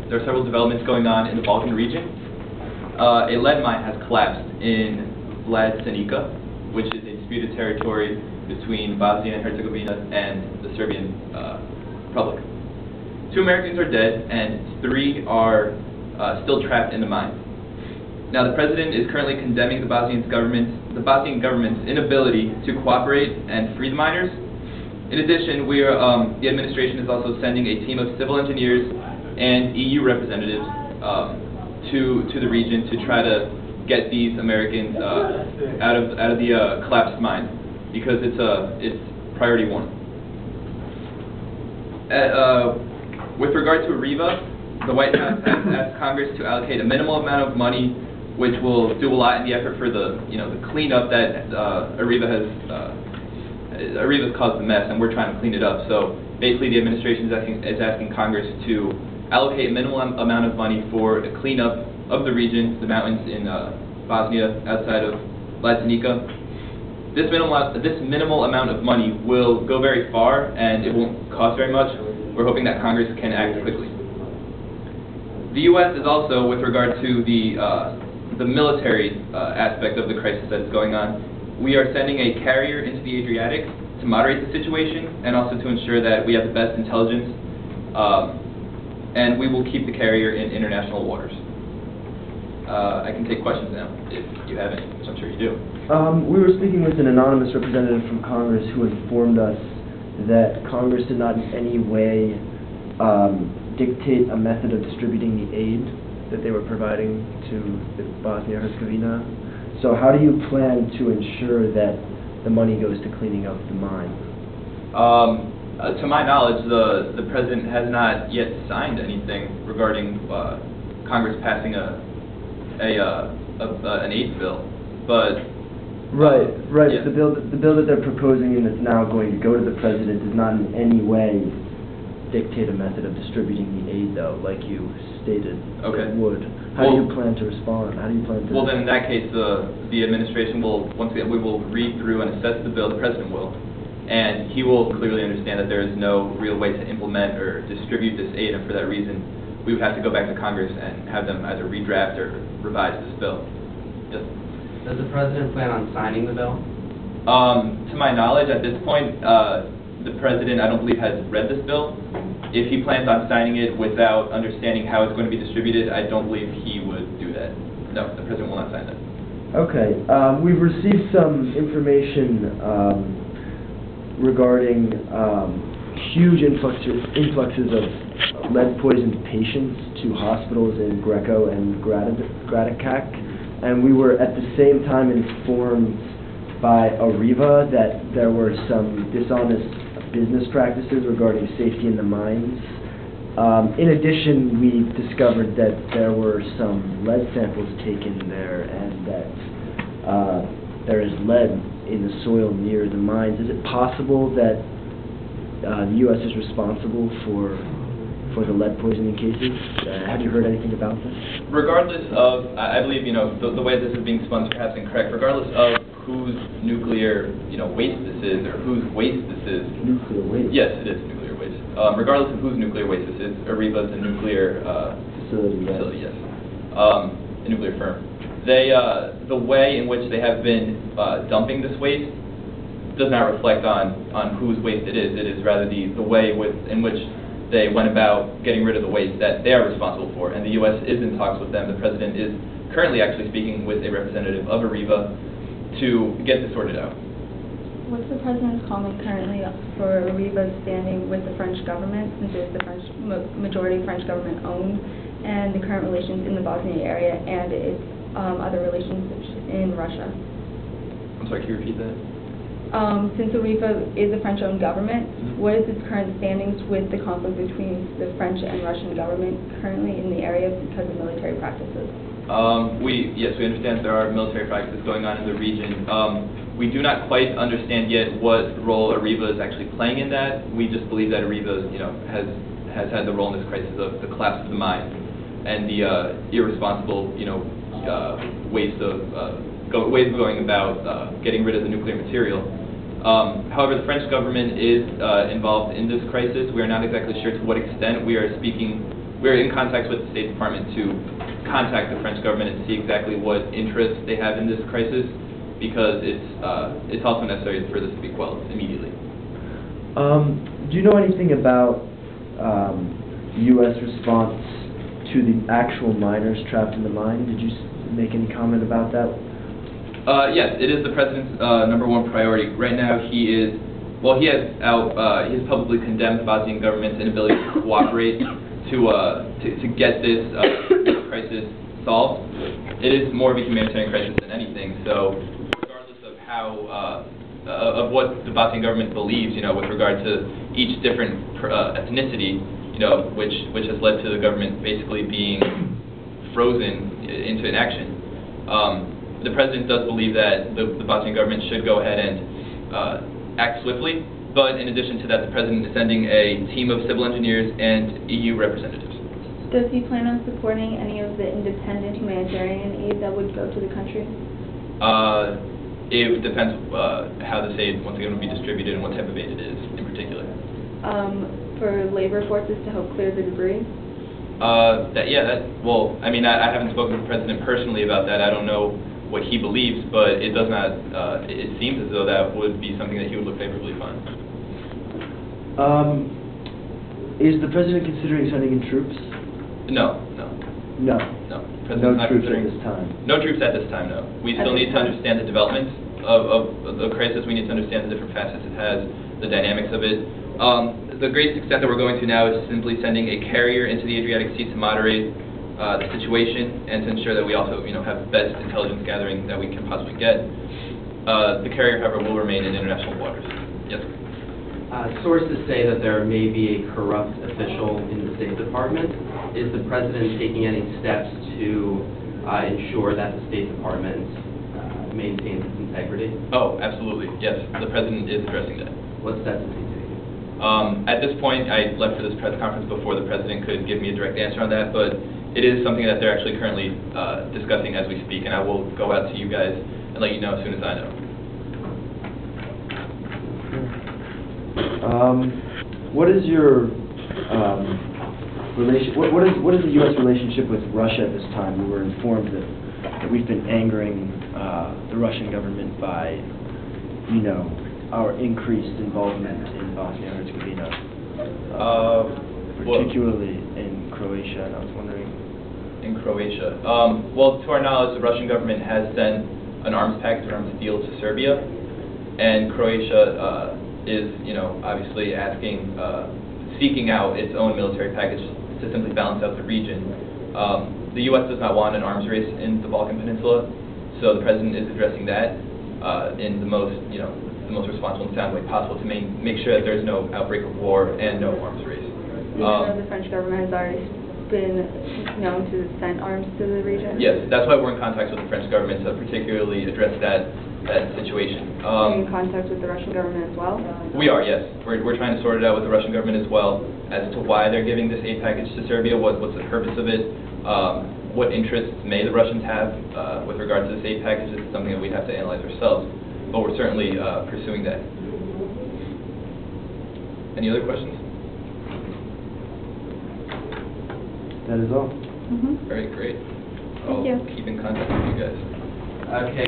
there are several developments going on in the Balkan region. A lead mine has collapsed in Vlad, which is a disputed territory between Bosnia and Herzegovina and the Serbian Republic. 2 Americans are dead, and 3 are still trapped in the mine. Now, the president is currently condemning the Bosnian government's inability to cooperate and free the miners. In addition, the administration is also sending a team of civil engineers and EU representatives to the region to try to get these Americans out of the collapsed mine, because it's priority 1. With regard to Ariva, the White House has asked Congress to allocate a minimal amount of money, which will do a lot in the effort for the cleanup that Ariva's caused the mess, and we're trying to clean it up. So basically, the administration is asking Congress to allocate a minimal amount of money for a cleanup of the region, the mountains in Bosnia outside of Latinica. This minimal amount of money will go very far, and it won't cost very much. We're hoping that Congress can act quickly. The U.S. is also, with regard to the military aspect of the crisis that's going on, we are sending a carrier into the Adriatic to moderate the situation and also to ensure that we have the best intelligence, and we will keep the carrier in international waters. I can take questions now if you have any, which I'm sure you do. We were speaking with an anonymous representative from Congress who informed us that Congress did not in any way dictate a method of distributing the aid that they were providing to Bosnia-Herzegovina. So how do you plan to ensure that the money goes to cleaning up the mine? To my knowledge, the president has not yet signed anything regarding Congress passing an aid bill, but right. Yeah. The bill that they're proposing and that's now going to go to the president does not in any way dictate a method of distributing the aid, though, like you stated it would. How do you plan to respond? How do you plan to? Well, then in that case, the administration will, once again, we will read through and assess the bill. The president will, and he will clearly understand that there is no real way to implement or distribute this aid, and for that reason, we would have to go back to Congress and have them either redraft or revise this bill. Yes. Does the president plan on signing the bill? To my knowledge, at this point, the president, I don't believe, has read this bill. If he plans on signing it without understanding how it's going to be distributed, I don't believe he would do that. No, the president will not sign that. Okay. We've received some information regarding huge influxes of lead-poisoned patients to hospitals in Greco and Gradicac, and we were at the same time informed by Ariva that there were some dishonest business practices regarding safety in the mines. In addition, we discovered that there were some lead samples taken there and that there is lead in the soil near the mines. Is it possible that the U.S. is responsible for the lead poisoning cases? Have you heard anything about this? Regardless of, I believe, the way this is being spun is perhaps incorrect, regardless of whose nuclear, waste this is, or whose waste this is. Nuclear waste? Yes, it is nuclear waste. Regardless of whose nuclear waste this is, Ariva is a nuclear facility, yes. A nuclear firm. The way in which they have been dumping this waste does not reflect on whose waste it is. It is rather the way in which they went about getting rid of the waste that they are responsible for, and the U.S. is in talks with them. The president is currently actually speaking with a representative of Ariva to get this sorted out. What's the president's comment currently for Ariva's standing with the French government, since it's the majority French government owned, and the current relations in the Bosnia area and its other relationships in Russia? I'm sorry, can you repeat that? Since Ariva is a French-owned government, what is its current standings with the conflict between the French and Russian government currently in the area because of military practices? Yes, we understand there are military practices going on in the region. We do not quite understand yet what role Ariva is actually playing in that. We just believe that Ariva, has had the role in this crisis of the collapse of the mine and the irresponsible, ways of going about getting rid of the nuclear material. However, the French government is involved in this crisis. We are not exactly sure to what extent. We are speaking we're in contact with the State Department to contact the French government and see exactly what interests they have in this crisis, because it's also necessary for this to be quelled immediately. Do you know anything about U.S. response to the actual miners trapped in the mine? Did you make any comment about that? Yes, it is the president's #1 priority. Right now, he has publicly condemned the Bosnian government's inability to cooperate to get this crisis solved. It is more of a humanitarian crisis than anything. So, regardless of how of what the Bosnian government believes, with regard to each different ethnicity, which has led to the government basically being frozen into inaction. The president does believe that the Bosnian government should go ahead and act swiftly, but in addition to that, the president is sending a team of civil engineers and EU representatives. Does he plan on supporting any of the independent humanitarian aid that would go to the country? It depends how this aid, once again, will be distributed and what type of aid it is in particular. For labor forces to help clear the debris? I haven't spoken to the president personally about that. I don't know what he believes, but it does not, it seems as though that would be something that he would look favorably upon. Is the president considering sending in troops? No. No troops at this time? No troops at this time, no. We still need to understand the developments of the crisis. We need to understand the different facets it has, the dynamics of it. The greatest extent that we're going to now is simply sending a carrier into the Adriatic Sea to moderate the situation and to ensure that we also, have the best intelligence gathering that we can possibly get. The carrier, however, will remain in international waters. Yes. Sources say that there may be a corrupt official in the State Department. Is the president taking any steps to ensure that the State Department maintains its integrity? Oh, absolutely. Yes, the president is addressing that. What steps is he taking? At this point, I left for this press conference before the president could give me a direct answer on that, but it is something that they're actually currently discussing as we speak, and I will go out to you guys and let you know as soon as I know. What is your What is the U.S. relationship with Russia at this time? We were informed that we've been angering the Russian government by, our increased involvement in Bosnia and Herzegovina, particularly in Croatia. And I was wondering. In Croatia. Well, to our knowledge, the Russian government has sent an arms package, an arms deal to Serbia, and Croatia is, obviously seeking out its own military package to simply balance out the region. The U.S. does not want an arms race in the Balkan Peninsula, so the president is addressing that in the most, the most responsible and sound way possible to make sure that there's no outbreak of war and no arms race. The French government has already been known to send arms to the region? Yes, that's why we're in contact with the French government to particularly address that situation. Are you in contact with the Russian government as well? We are, yes. We're trying to sort it out with the Russian government as well as to why they're giving this aid package to Serbia, what's the purpose of it, what interests may the Russians have with regard to this aid package. This is something that we'd have to analyze ourselves, but we're certainly pursuing that. Any other questions? That is all. Mm-hmm. All right, great. Thank you. I'll keep in contact with you guys. Okay.